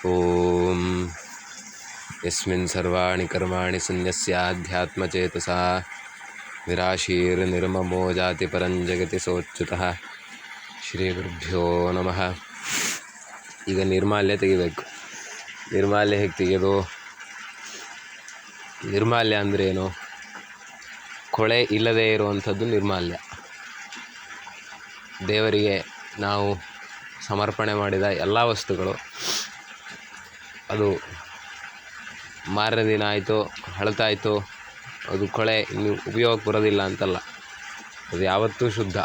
ಓಂ ಯಸ್ಮಿನ್ ಸರ್ವಾಣಿ ಕರ್ಮಾಣಿ ಸನ್ಯಸ್ಯಾಧ್ಯಾತ್ಮಚೇತಸಾ ನಿರಾಶೀರ್ನಿರ್ಮಮೋ ಜಾತಿ ಪರಂಜಗತಿ ಸೋಚ್ಯುತಃ. ಶ್ರೀ ಗುರುಭ್ಯೋ ನಮಃ. ಈಗ ನಿರ್ಮಾಲ್ಯ ತೆಗಿಬೇಕು. ನಿರ್ಮಾಲ್ಯ ಹೇಗೆ ತೆಗೆಯೋದು? ನಿರ್ಮಾಲ್ಯ ಅಂದರೆ ಏನು? ಕೊಳೆ ಇಲ್ಲದೇ ಇರುವಂಥದ್ದು ನಿರ್ಮಾಲ್ಯ. ದೇವರಿಗೆ ನಾವು ಸಮರ್ಪಣೆ ಮಾಡಿದ ಎಲ್ಲ ವಸ್ತುಗಳು ಅದು ಮಾರನೇ ದಿನ ಆಯಿತು, ಹಳತಾಯಿತು, ಅದು ಕೊಳೆ ಇನ್ನು ಉಪಯೋಗಕ್ಕೆ ಬರೋದಿಲ್ಲ ಅಂತಲ್ಲ. ಅದು ಯಾವತ್ತೂ ಶುದ್ಧ.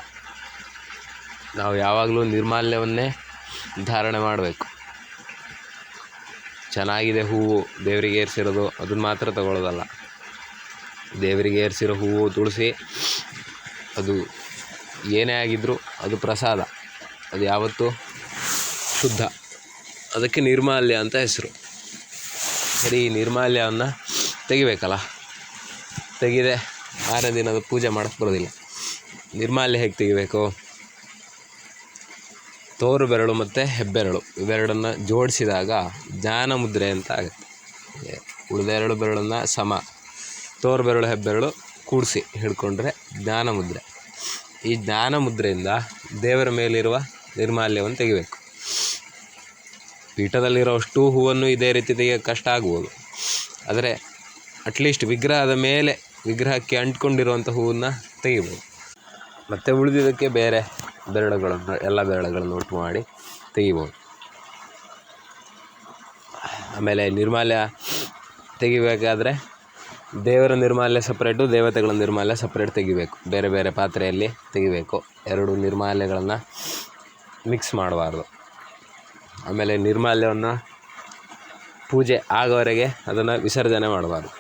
ನಾವು ಯಾವಾಗಲೂ ನಿರ್ಮಾಲ್ಯವನ್ನೇ ಧಾರಣೆ ಮಾಡಬೇಕು. ಚೆನ್ನಾಗಿದೆ ಹೂವು ದೇವರಿಗೆ ಏರಿಸಿರೋದು, ಅದನ್ನು ಮಾತ್ರ ತಗೊಳ್ಳೋದಲ್ಲ. ದೇವರಿಗೆ ಏರಿಸಿರೋ ಹೂವು, ತುಳಸಿ, ಅದು ಏನೇ ಆಗಿದ್ದರೂ ಅದು ಪ್ರಸಾದ, ಅದು ಯಾವತ್ತೂ ಶುದ್ಧ. ಅದಕ್ಕೆ ನಿರ್ಮಾಲ್ಯ ಅಂತ ಹೆಸರು. ಸರಿ, ಈ ನಿರ್ಮಾಲ್ಯವನ್ನು ತೆಗಿಬೇಕಲ್ಲ. ತೆಗೆದೆ ಮಾರನೇ ದಿನದ ಪೂಜೆ ಮಾಡೋಕ್ಕೆ ಬರೋದಿಲ್ಲ. ನಿರ್ಮಾಲ್ಯ ಹೇಗೆ ತೆಗಿಬೇಕು? ತೋರು ಬೆರಳು ಮತ್ತು ಹೆಬ್ಬೆರಳು ಇವೆರಡನ್ನು ಜೋಡಿಸಿದಾಗ ಜ್ಞಾನ ಮುದ್ರೆ ಅಂತ ಆಗುತ್ತೆ. ಉಳಿದ ಎರಡು ಬೆರಳನ್ನು ಸಮ, ತೋರು ಬೆರಳು ಹೆಬ್ಬೆರಳು ಕೂಡಿಸಿ ಹಿಡ್ಕೊಂಡ್ರೆ ಜ್ಞಾನ ಮುದ್ರೆ. ಈ ಜ್ಞಾನ ಮುದ್ರೆಯಿಂದ ದೇವರ ಮೇಲಿರುವ ನಿರ್ಮಾಲ್ಯವನ್ನು ತೆಗಿಬೇಕು. ಪೀಠದಲ್ಲಿರೋ ಅಷ್ಟು ಹೂವನ್ನು ಇದೇ ರೀತಿ ತೆಗಿಯೋಕ್ಕೆ ಕಷ್ಟ ಆಗ್ಬೋದು. ಆದರೆ ಅಟ್ಲೀಸ್ಟ್ ವಿಗ್ರಹದ ಮೇಲೆ, ವಿಗ್ರಹಕ್ಕೆ ಅಂಟ್ಕೊಂಡಿರುವಂಥ ಹೂವನ್ನು ತೆಗಿಬೋದು. ಮತ್ತು ಉಳಿದಿದ್ದಕ್ಕೆ ಬೇರೆ ಬೆರಳುಗಳನ್ನು, ಎಲ್ಲ ಬೆರಳುಗಳನ್ನು ಒಟ್ಟು ಮಾಡಿ ತೆಗಿಬೋದು. ಆಮೇಲೆ ನಿರ್ಮಾಲ್ಯ ತೆಗಿಬೇಕಾದ್ರೆ ದೇವರ ನಿರ್ಮಾಲ್ಯ ಸಪ್ರೇಟು, ದೇವತೆಗಳ ನಿರ್ಮಾಲ್ಯ ಸಪ್ರೇಟ್ ತೆಗಿಬೇಕು. ಬೇರೆ ಬೇರೆ ಪಾತ್ರೆಯಲ್ಲಿ ತೆಗಿಬೇಕು. ಎರಡು ನಿರ್ಮಾಲ್ಯಗಳನ್ನು ಮಿಕ್ಸ್ ಮಾಡಬಾರ್ದು. ಆಮೇಲೆ ನಿರ್ಮಾಲ್ಯವನ್ನು ಪೂಜೆ ಆಗೋವರೆಗೆ ಅದನ್ನು ವಿಸರ್ಜನೆ ಮಾಡಬಾರ್ದು.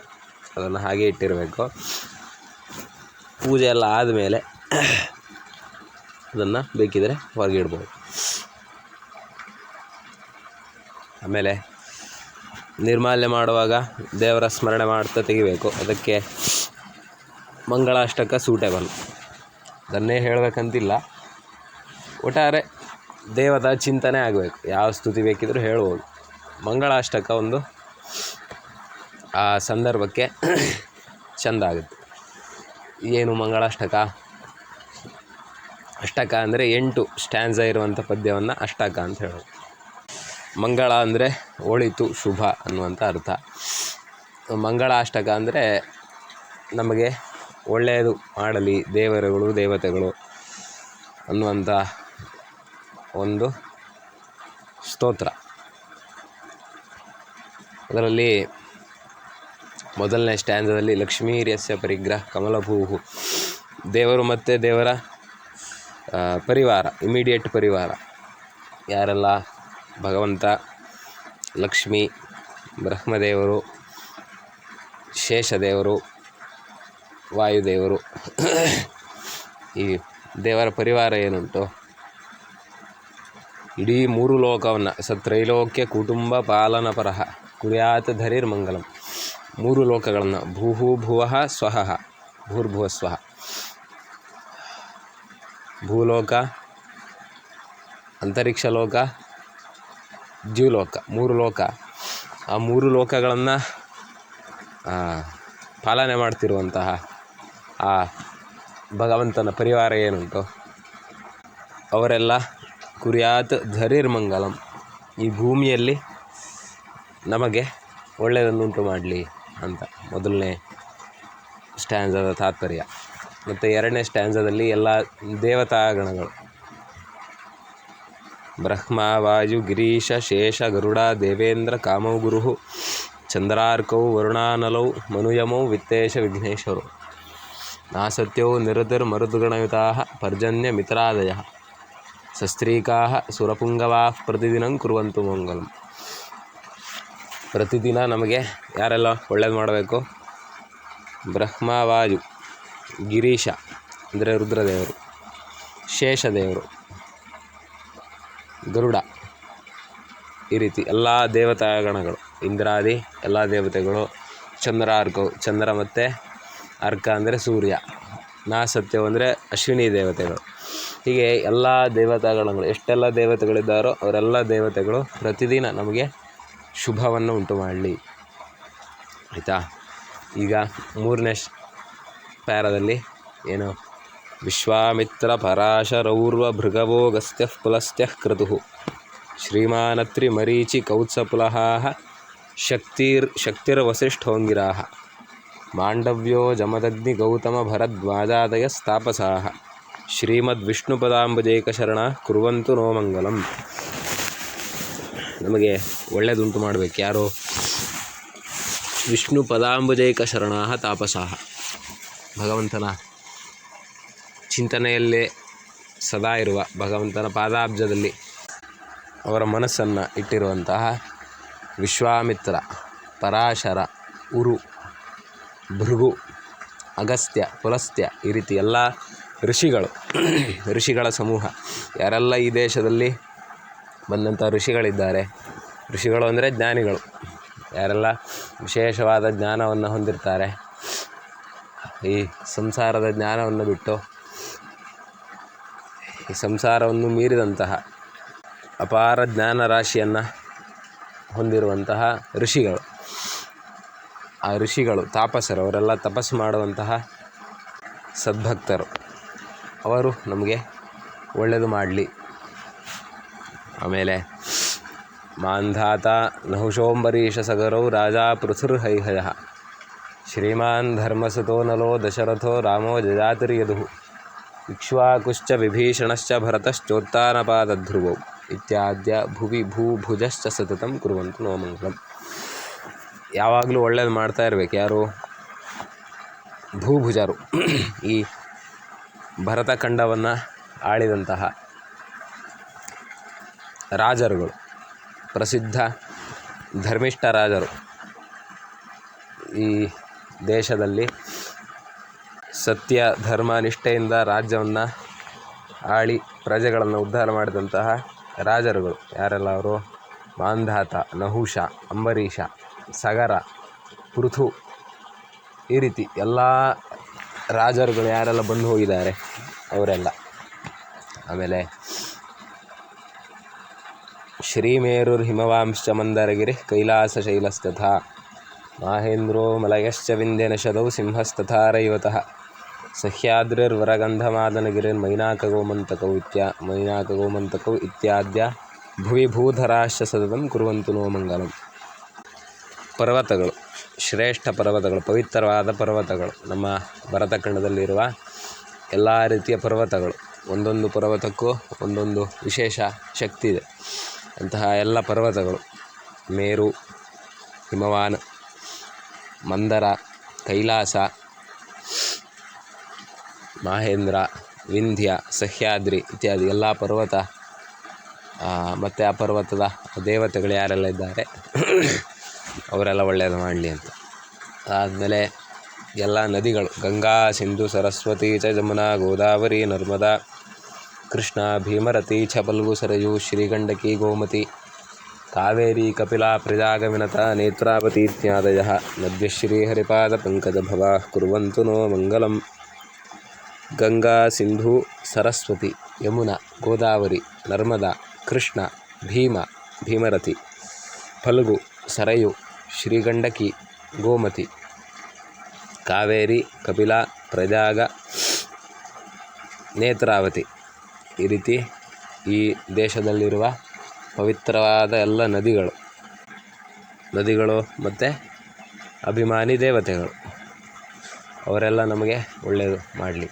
ಅದನ್ನು ಹಾಗೆ ಇಟ್ಟಿರಬೇಕು. ಪೂಜೆ ಎಲ್ಲ ಆದಮೇಲೆ ಅದನ್ನು ಬೇಕಿದ್ರೆ ಹೊರಗಿಡ್ಬೋದು. ಆಮೇಲೆ ನಿರ್ಮಾಲ್ಯ ಮಾಡುವಾಗ ದೇವರ ಸ್ಮರಣೆ ಮಾಡ್ತಾ ತೆಗಿಬೇಕು. ಅದಕ್ಕೆ ಮಂಗಳಾಷ್ಟಕ ಸೂಟೇಬಲ್. ಅದನ್ನೇ ಹೇಳಬೇಕಂತಿಲ್ಲ, ಒಟ್ಟಾರೆ ದೇವದ ಚಿಂತನೆ ಆಗಬೇಕು. ಯಾವ ಸ್ತುತಿ ಬೇಕಿದ್ರೂ ಹೇಳ್ಬೋದು. ಮಂಗಳಾಷ್ಟಕ ಒಂದು ಆ ಸಂದರ್ಭಕ್ಕೆ ಚೆಂದ ಆಗುತ್ತೆ. ಏನು ಮಂಗಳಾಷ್ಟಕ? ಅಷ್ಟಕ ಅಂದರೆ 8 ಸ್ಟ್ಯಾನ್ಸ ಇರುವಂಥ ಪದ್ಯವನ್ನು ಅಷ್ಟಕ ಅಂತ ಹೇಳೋದು. ಮಂಗಳ ಅಂದರೆ ಒಳಿತು, ಶುಭ ಅನ್ನುವಂಥ ಅರ್ಥ. ಮಂಗಳಾಷ್ಟಕ ಅಂದರೆ ನಮಗೆ ಒಳ್ಳೆಯದು ಮಾಡಲಿ ದೇವರುಗಳು, ದೇವತೆಗಳು ಅನ್ನುವಂಥ ಒಂದು ಸ್ತೋತ್ರ. ಅದರಲ್ಲಿ ಮೊದಲನೇ ಸ್ಟ್ಯಾನ್ಸದಲ್ಲಿ ಲಕ್ಷ್ಮೀರ್ಯಸ್ಯ ಪರಿಗ್ರಹ ಕಮಲಭೂಹು, ದೇವರು ಮತ್ತು ದೇವರ ಪರಿವಾರ, ಇಮಿಡಿಯೇಟ್ ಪರಿವಾರ ಯಾರೆಲ್ಲ? ಭಗವಂತ, ಲಕ್ಷ್ಮೀ, ಬ್ರಹ್ಮದೇವರು, ಶೇಷದೇವರು, ವಾಯುದೇವರು. ಈ ದೇವರ ಪರಿವಾರ ಏನುಂಟು, ಇಡೀ 3 ಲೋಕವನ್ನು, ಸತ್ರೈಲೋಕ್ಯ ಕುಟುಂಬ ಪಾಲನ ಪರಹ ಕುರ್ಯಾತ್ ಧರಿರ್ ಮಂಗಲಂ. 3 ಲೋಕಗಳನ್ನು, ಭೂಹು ಭುವಃ ಸ್ವಹಃ ಭೂರ್ಭುವ ಸ್ವಃ, ಭೂಲೋಕ, ಅಂತರಿಕ್ಷ ಲೋಕ, ಜೀವಲೋಕ, 3 ಲೋಕ. ಆ 3 ಲೋಕಗಳನ್ನು ಪಾಲನೆ ಮಾಡ್ತಿರುವಂತಹ ಆ ಭಗವಂತನ ಪರಿವಾರ ಏನುಂಟು ಅವರೆಲ್ಲ ಕುರ್ಯಾತ್ ಧರಿರ್ ಮಂಗಲಂ, ಈ ಭೂಮಿಯಲ್ಲಿ ನಮಗೆ ಒಳ್ಳೆಯದನ್ನುಂಟು ಮಾಡಲಿ ಅಂತ ಮೊದಲನೇ ಸ್ಟ್ಯಾನ್ಸದ ತಾತ್ಪರ್ಯ. ಮತ್ತು ಎರಡನೇ ಸ್ಟ್ಯಾನ್ಸದಲ್ಲಿ ಎಲ್ಲ ದೇವತಾಗಣಗಳು, ಬ್ರಹ್ಮ, ವಾಯು, ಗಿರೀಶ, ಶೇಷ, ಗರುಡ, ದೇವೇಂದ್ರ, ಕಾಮೌ ಗುರು, ಚಂದ್ರಾರ್ಕೌ, ವರುಣಾನಲೌ, ಮನುಯಮೌ, ವಿತ್ತೇಶ, ವಿಘ್ನೇಶ್ವರೌ, ನಾಸತ್ಯೌ ನಿರತಿರ್ಮರುದ್ಗಣಯುತಾಃ ಪರ್ಜನ್ಯ ಮಿತ್ರಾದಯಃ ಸಸ್ತ್ರೀಕಾಃ ಸುರಪುಂಗವಾಃ ಪ್ರತಿದಿನಂ ಕುರ್ವಂತು ಮಂಗಲಂ. ಪ್ರತಿದಿನ ನಮಗೆ ಯಾರೆಲ್ಲ ಒಳ್ಳೇದು ಮಾಡಬೇಕು? ಬ್ರಹ್ಮ, ವಾಯು, ಗಿರೀಶ ಅಂದರೆ ರುದ್ರದೇವರು, ಶೇಷದೇವರು, ಗರುಡ, ಈ ರೀತಿ ಎಲ್ಲ ದೇವತಾಗಣಗಳು, ಇಂದ್ರಾದಿ ಎಲ್ಲ ದೇವತೆಗಳು, ಚಂದ್ರಾರ್ಕವು, ಚಂದ್ರ ಮತ್ತು ಅರ್ಕ ಅಂದರೆ ಸೂರ್ಯ, ನಾಸತ್ಯವು ಅಂದರೆ ಅಶ್ವಿನಿ ದೇವತೆಗಳು. ಹೀಗೆ ಎಲ್ಲ ದೇವತಾಗಣಗಳು, ಎಷ್ಟೆಲ್ಲ ದೇವತೆಗಳಿದ್ದಾರೋ ಅವರೆಲ್ಲ ದೇವತೆಗಳು ಪ್ರತಿದಿನ ನಮಗೆ ಶುಭವನ್ನು ಉಂಟು ಮಾಡಲಿ. ಆಯಿತಾ? ಈಗ ಮೂರನೇ ಪ್ಯಾರದಲ್ಲಿ ಏನು? ವಿಶ್ವಾಮಿತ್ರ ಪರಾಶರೌರ್ವ ಭೃಗವೋ ಗಸ್ತ್ಯಃ ಪುಲಸ್ತ್ಯಃ ಕ್ರತುಃ ಶ್ರೀಮಾನತ್ರಿ ಮರೀಚಿ ಕೌತ್ಸಪುಲಃ ಶಕ್ತಿರ್ವಸಿಷ್ಠೋಂಗಿರಾಃ ಮಾಂಡವ್ಯೋ ಜಮದಗ್ನಿ ಗೌತಮ ಭರದ್ವಾಜಾದಯಸ್ತಾಪಸಾಃ ಶ್ರೀಮದ್ವಿಷ್ಣುಪದಾಂಬುಜೈಕಶರಣ ಕುರ್ವಂತು ನೋ ಮಂಗಲಂ. ನಮಗೆ ಒಳ್ಳೆಯದುಂಟು ಮಾಡಬೇಕು ಯಾರು? ವಿಷ್ಣು ಪದಾಂಬುಜೈಕ ಶರಣಾಃ ತಾಪಸಾಃ. ಭಗವಂತನ ಚಿಂತನೆಯಲ್ಲೇ ಸದಾ ಇರುವ, ಭಗವಂತನ ಪಾದಾಬ್ಜದಲ್ಲಿ ಅವರ ಮನಸ್ಸನ್ನು ಇಟ್ಟಿರುವಂತಹ ವಿಶ್ವಾಮಿತ್ರ, ಪರಾಶರ, ಉರು, ಭೃಗು, ಅಗಸ್ತ್ಯ, ಪುಲಸ್ತ್ಯ ಈ ರೀತಿ ಎಲ್ಲ ಋಷಿಗಳ ಸಮೂಹ. ಯಾರೆಲ್ಲ ಈ ದೇಶದಲ್ಲಿ ಬಂದಂಥ ಋಷಿಗಳಿದ್ದಾರೆ, ಋಷಿಗಳು ಅಂದರೆ ಜ್ಞಾನಿಗಳು, ಯಾರೆಲ್ಲ ವಿಶೇಷವಾದ ಜ್ಞಾನವನ್ನು ಹೊಂದಿರ್ತಾರೆ, ಈ ಸಂಸಾರದ ಜ್ಞಾನವನ್ನು ಬಿಟ್ಟು ಈ ಸಂಸಾರವನ್ನು ಮೀರಿದಂತಹ ಅಪಾರ ಜ್ಞಾನ ರಾಶಿಯನ್ನು ಹೊಂದಿರುವಂತಹ ಋಷಿಗಳು, ಆ ಋಷಿಗಳು ತಾಪಸರು, ಅವರೆಲ್ಲ ತಪಸ್ಸು ಮಾಡುವಂತಹ ಸದ್ಭಕ್ತರು, ಅವರು ನಮಗೆ ಒಳ್ಳೆಯದು ಮಾಡಲಿ. ಆಮೇಲೆ ಮಾಂಧಾತ ನಹುಷೋಂಬರೀಷ ಸಗರೌ ರಾಜ ಪೃಥುರ್ಹೈಹಯಃ ಶ್ರೀಮಾನ್ ಧರ್ಮಸುತೋ ನಲೋ ದಶರಥೋ ರಾಮೋ ಜಜಾತಿರ್ಯದುಃ ಇಕ್ಷ್ವಾಕುಶ್ಚ ವಿಭೀಷಣಶ್ಚ ಭರತಶ್ಚೋತ್ಥಾನಪಾದಧ್ರುವೌ ಇತ್ಯಾದ್ಯ ಭುವಿ ಭೂಭುಜಶ್ಚ ಸತತಂ ಕುರ್ವಂತು ನೋ ಮಂಗಲಂ. ಯಾವಾಗಲೂ ಒಳ್ಳೇದು ಮಾಡ್ತಾ ಇರಬೇಕು. ಯಾರು? ಭೂಭುಜರು, ಈ ಭರತಖಂಡವನ್ನು ಆಳಿದಂತಹ ರಾಜರುಗಳು, ಪ್ರಸಿದ್ಧ ಧರ್ಮಿಷ್ಠ ರಾಜರು, ಈ ದೇಶದಲ್ಲಿ ಸತ್ಯ ಧರ್ಮ ನಿಷ್ಠೆಯಿಂದ ರಾಜ್ಯವನ್ನು ಆಳಿ ಪ್ರಜೆಗಳನ್ನು ಉದ್ಧಾರ ಮಾಡಿದಂತಹ ರಾಜರುಗಳು ಯಾರೆಲ್ಲ? ಅವರು ಮಾಂಧಾತ, ನಹುಷ, ಅಂಬರೀಷ, ಸಗರ, ಪೃಥು ಈ ರೀತಿ ಎಲ್ಲ ರಾಜರುಗಳು ಯಾರೆಲ್ಲ ಬಂದು ಹೋಗಿದ್ದಾರೆ ಅವರೆಲ್ಲ. ಆಮೇಲೆ ಶ್ರೀಮೇರುರ್ ಹಿಮವಾಂಶ್ಚ ಮಂದರಗಿರಿ ಕೈಲಾಸಶೈಲಸ್ತಥಾ ಮಾಹೇಂದ್ರೋ ಮಲಯಶ್ಚ ವಿಂಧ್ಯನಶದೌ ಸಿಂಹಸ್ತಥಾ ರೈವತಃ ಸಹ್ಯಾದ್ರಿರ್ವರಗಂಧಮಾದನಗಿರಿರ್ಮೈನಾಕಗೋಮಂತಕೌ ಇತ್ಯಾದ್ಯ ಭುವಿ ಭೂಧರಾಶ್ಚ ಸತತಂ ಕುರ್ವಂತು ನೋ ಮಂಗಲಂ. ಪರ್ವತಗಳು, ಶ್ರೇಷ್ಠ ಪರ್ವತಗಳು, ಪವಿತ್ರವಾದ ಪರ್ವತಗಳು, ನಮ್ಮ ಭರತಖಂಡದಲ್ಲಿರುವ ಎಲ್ಲ ರೀತಿಯ ಪರ್ವತಗಳು, ಒಂದೊಂದು ಪರ್ವತಕ್ಕೂ ಒಂದೊಂದು ವಿಶೇಷ ಶಕ್ತಿ ಇದೆ. ಅಂತಹ ಎಲ್ಲ ಪರ್ವತಗಳು ಮೇರು, ಹಿಮವಾನ್, ಮಂದರ, ಕೈಲಾಸ, ಮಾಹೇಂದ್ರ, ವಿಂಧ್ಯ, ಸಹ್ಯಾದ್ರಿ ಇತ್ಯಾದಿ ಎಲ್ಲ ಪರ್ವತ ಮತ್ತು ಆ ಪರ್ವತದ ದೇವತೆಗಳು ಯಾರೆಲ್ಲ ಇದ್ದಾರೆ ಅವರೆಲ್ಲ ಒಳ್ಳೆಯದು ಮಾಡಲಿ ಅಂತ. ಆದಮೇಲೆ ಎಲ್ಲ ನದಿಗಳು, ಗಂಗಾ, ಸಿಂಧು, ಸರಸ್ವತಿ ಚ ಜಮುನಾ, ಗೋದಾವರಿ, ನರ್ಮದಾ, ಕೃಷ್ಣ, ಭೀಮರತಿ ಚ ಫಲ್ಗು, ಸರಯೂ, ಶ್ರೀಗಂಡಕಿ, ಗೋಮತಿ, ಕಾವೇರಿ, ಕಪಿಲಾ, ಪ್ರಜಾಗವಿನತ, ನೇತ್ರಾವತಿ ಇತ್ಯಾದಯಃ ನದ್ಯಶ್ರೀಹರಿಪಾದ ಪಂಕಜಭವಾಃ ಕುರ್ವಂತು ನೋ ಮಂಗಲಂ. ಗಂಗಾ, ಸಿಂಧು, ಸರಸ್ವತಿ, ಯಮುನಾ, ಗೋದಾವರಿ, ನರ್ಮದಾ, ಕೃಷ್ಣ, ಭೀಮರತಿ, ಫಲ್ಗು, ಸರಯು, ಶ್ರೀಗಂಡಕಿ, ಗೋಮತಿ, ಕಾವೇರಿ, ಕಪಿಲಾ, ಪ್ರಜಾಗ, ನೇತ್ರಾವತಿ ಈ ರೀತಿ ಈ ದೇಶದಲ್ಲಿರುವ ಪವಿತ್ರವಾದ ಎಲ್ಲ ನದಿಗಳು ಮತ್ತು ಅಭಿಮಾನಿ ದೇವತೆಗಳು ಅವರೆಲ್ಲ ನಮಗೆ ಒಳ್ಳೆಯದು ಮಾಡಲಿ.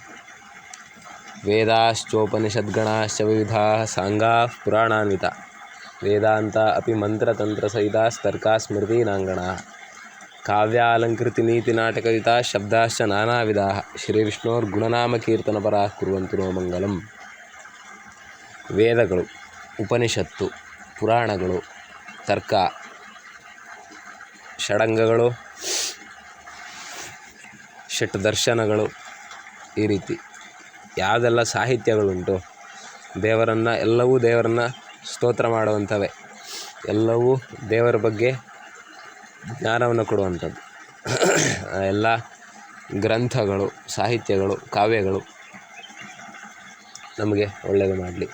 ವೇದಾಶ್ಚೋಪನಿಷದ್ಗಣಾಶ್ಚ ವಿವಿಧಾಃ ಸಾಂಗಾಃ ಪುರಾಣಾನ್ವಿತ ವೇದಾಂತ ಅಪಿ ಮಂತ್ರತಂತ್ರಸಹಿತಾಸ್ತರ್ಕಾ ಸ್ಮೃತೀನಾಂಗಣಾಃ ಕಾವ್ಯಾಲಂಕೃತಿನೀತಿನಾಟಕಯುತಾ ಶಬ್ದಾಶ್ಚ ನಾನಾವಿಧಾಃ ಶ್ರೀವಿಷ್ಣೋರ್ಗುಣನಾಮಕೀರ್ತನಪರಾಃ ಕುರ್ವಂತು ನೋ ಮಂಗಲಂ. ವೇದಗಳು, ಉಪನಿಷತ್ತು, ಪುರಾಣಗಳು, ತರ್ಕ, ಷಡಂಗಗಳು, ಷಟ್ ದರ್ಶನಗಳು ಈ ರೀತಿ ಯಾವುದೆಲ್ಲ ಸಾಹಿತ್ಯಗಳುಂಟು ಎಲ್ಲವೂ ದೇವರನ್ನು ಸ್ತೋತ್ರ ಮಾಡುವಂಥವೇ, ಎಲ್ಲವೂ ದೇವರ ಬಗ್ಗೆ ಜ್ಞಾನವನ್ನು ಕೊಡುವಂಥದ್ದು. ಎಲ್ಲ ಗ್ರಂಥಗಳು, ಸಾಹಿತ್ಯಗಳು, ಕಾವ್ಯಗಳು ನಮಗೆ ಒಳ್ಳೆಯದು ಮಾಡಲಿ.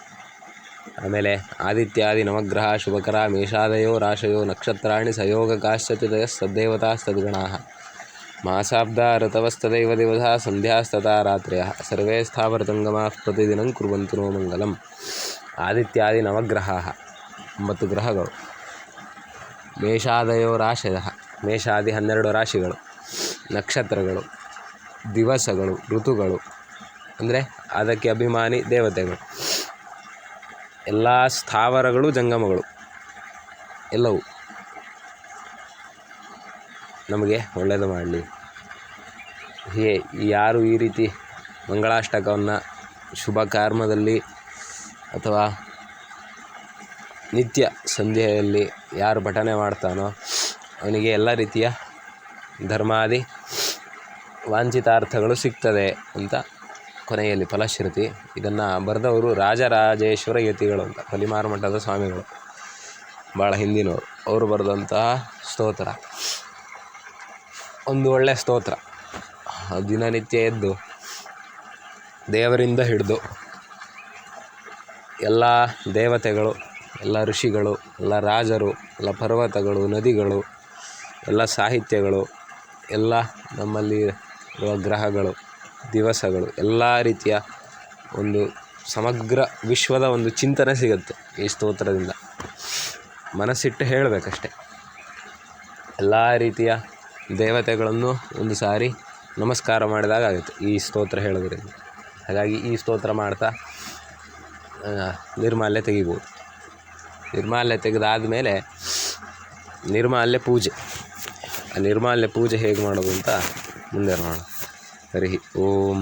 ಆಮೇಲೆ ಆದಿತ್ಯಾದಿ ನವಗ್ರಹ ಶುಭಕರ ಮೇಷಾದಯೋ ರಾಶಯೋ ನಕ್ಷತ್ರಾಣಿ ಸಯೋಗಕಾಶ್ಚತುದಯ ಸದ್ದೇವತಾಸ್ತದ್ಗಣಾ ಮಾಸಾಬ್ದ ಋತವಸ್ತದೈವ ದಿವಸ ಸಂಧ್ಯಾಸ್ತತಾ ರಾತ್ರ್ಯ ಸರ್ವೇ ಸ್ಥಾವರತಂಗಮಾಃ ಪ್ರತಿದಿನಂ ಕುರ್ವಂತು ನೋ ಮಂಗಲಂ. ಆದಿತ್ಯಾದಿ ನವಗ್ರಹ 9 ಗ್ರಹಗಳು. ಮೇಷಾದಯೋ ರಾಶಯ ಮೇಷಾದಿ 12 ರಾಶಿಗಳು, ನಕ್ಷತ್ರಗಳು, ದಿವಸಗಳು, ಋತುಗಳು ಅಂದರೆ ಅದಕ್ಕೆ ಅಭಿಮಾನಿ ದೇವತೆಗಳು, ಎಲ್ಲ ಸ್ಥಾವರಗಳು ಜಂಗಮಗಳು ಎಲ್ಲವೂ ನಮಗೆ ಒಳ್ಳೆಯದು ಮಾಡಲಿ. ಯಾರು ಈ ರೀತಿ ಮಂಗಳಾಷ್ಟಕವನ್ನು ಶುಭ ಕರ್ಮದಲ್ಲಿ ಅಥವಾ ನಿತ್ಯ ಸಂಧ್ಯೆಯಲ್ಲಿ ಯಾರು ಪಠನೆ ಮಾಡ್ತಾನೋ ಅವನಿಗೆ ಎಲ್ಲ ರೀತಿಯ ಧರ್ಮಾದಿ ವಾಂಛಿತಾರ್ಥಗಳು ಸಿಗ್ತದೆ ಅಂತ ಕೊನೆಯಲ್ಲಿ ಫಲಶ್ರುತಿ. ಇದನ್ನು ಬರೆದವರು ರಾಜರಾಜೇಶ್ವರ ಯತಿಗಳು ಅಂತ, ಕಲಿಮಾರು ಮಠದ ಸ್ವಾಮಿಗಳು, ಭಾಳ ಹಿಂದಿನವರು. ಅವರು ಬರೆದಂತಹ ಸ್ತೋತ್ರ ಒಂದು ಒಳ್ಳೆಯ ಸ್ತೋತ್ರ. ದಿನನಿತ್ಯ ಎದ್ದು ದೇವರಿಂದ ಹಿಡಿದು ಎಲ್ಲ ದೇವತೆಗಳು, ಎಲ್ಲ ಋಷಿಗಳು, ಎಲ್ಲ ರಾಜರು, ಎಲ್ಲ ಪರ್ವತಗಳು, ನದಿಗಳು, ಎಲ್ಲ ಸಾಹಿತ್ಯಗಳು, ಎಲ್ಲ ನಮ್ಮಲ್ಲಿ ಇರುವ ಗ್ರಹಗಳು, ದಿವಸಗಳು, ಎಲ್ಲ ರೀತಿಯ ಒಂದು ಸಮಗ್ರ ವಿಶ್ವದ ಒಂದು ಚಿಂತನೆ ಸಿಗುತ್ತೆ ಈ ಸ್ತೋತ್ರದಿಂದ. ಮನಸ್ಸಿಟ್ಟು ಹೇಳಬೇಕಷ್ಟೆ. ಎಲ್ಲ ರೀತಿಯ ದೇವತೆಗಳನ್ನು ಒಂದು ಸಾರಿ ನಮಸ್ಕಾರ ಮಾಡಿದಾಗ ಆಗುತ್ತೆ ಈ ಸ್ತೋತ್ರ ಹೇಳೋದ್ರಿಂದ. ಹಾಗಾಗಿ ಈ ಸ್ತೋತ್ರ ಮಾಡ್ತಾ ನಿರ್ಮಾಲ್ಯ ತೆಗಿಬೋದು. ನಿರ್ಮಾಲ್ಯ ತೆಗೆದಾದಮೇಲೆ ನಿರ್ಮಾಲ್ಯ ಪೂಜೆ. ಆ ನಿರ್ಮಾಲ್ಯ ಪೂಜೆ ಹೇಗೆ ಮಾಡೋದು ಅಂತ ಮುಂದೆ ನೋಡೋಣ. ಹರಿ ಓಂ.